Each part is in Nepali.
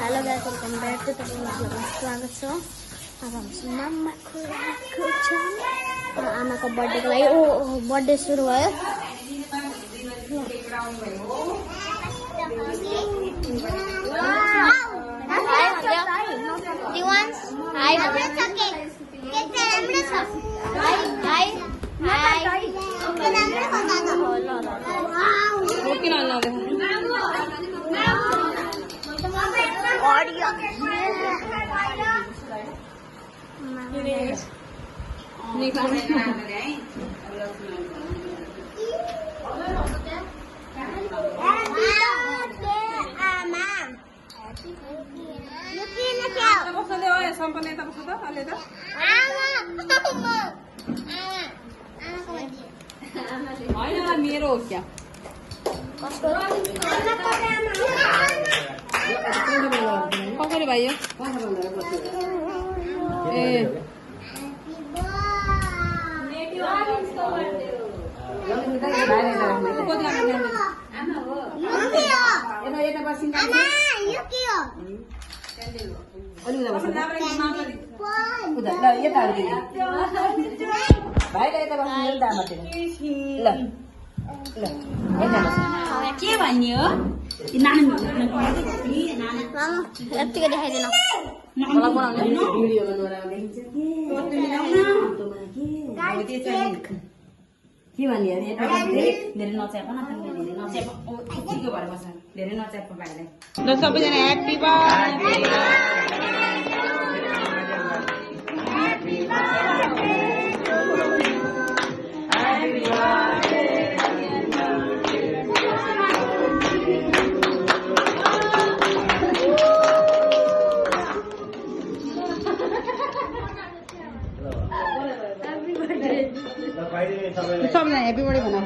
Hello guys welcome back to तपाईँलाई स्वागत छ। अब हामी मामाको आएको छ आमाको बर्थडेको लागि बर्थडे सुरु भयो। मेरो हो क्या कसरी भाइयो ए के भन्यो यतिको देखाइदिनु के भन्यो अरे धेरै नच्याप न धेरै नच्याप ठिकै भएर बस्छ धेरै नच्याप भाइलाई ल सबैजना ह्याप्पी बर्थडे सबैजना ह्याप्पी बर्थडे भनौँ।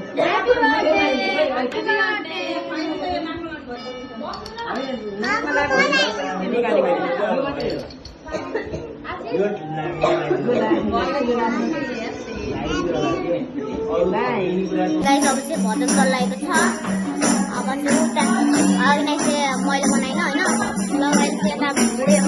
गाइस अब चाहिँ भजन चलाएको छ। अब एउटा अघि चाहिँ मैले बनाइन होइन ल गाइस यता भिडियो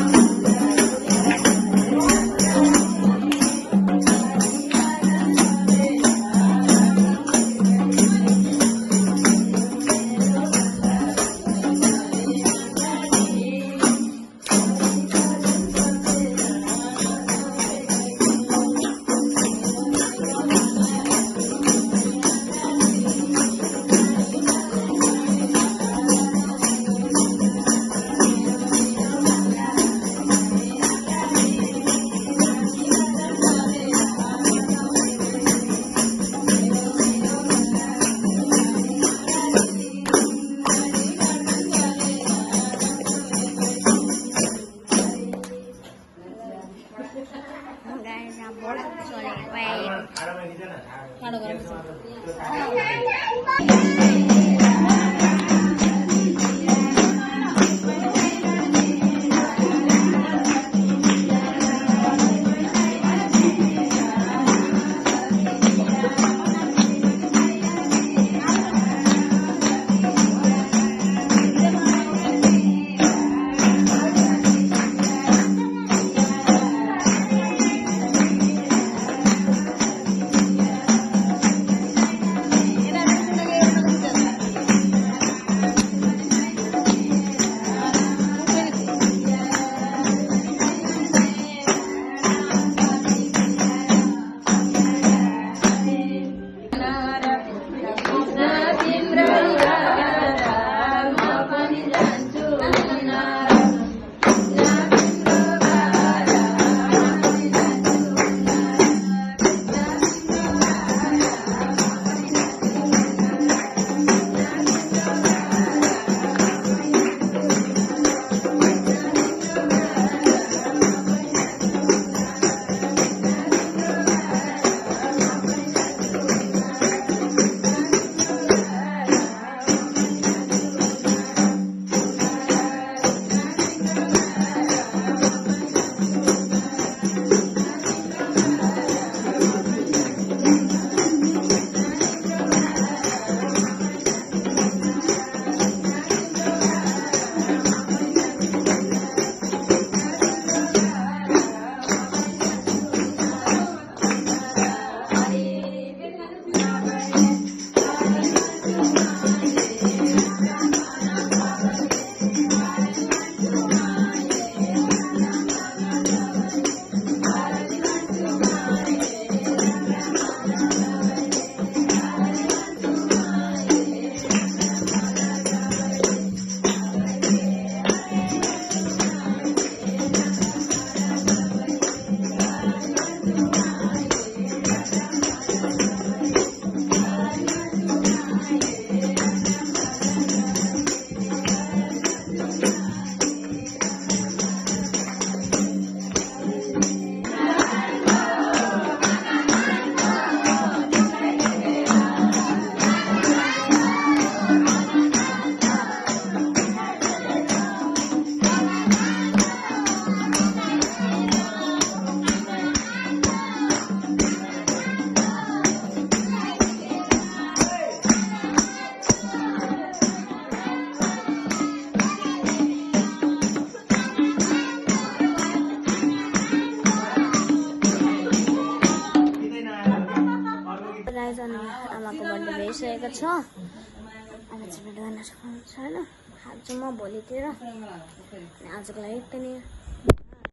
अहिले भइसकेको छ। अब चाहिँ भिडियो गर्न सक्नुहुन्छ होइन। हाल्छु म भोलितिर। अनि आजको लागि यति नै।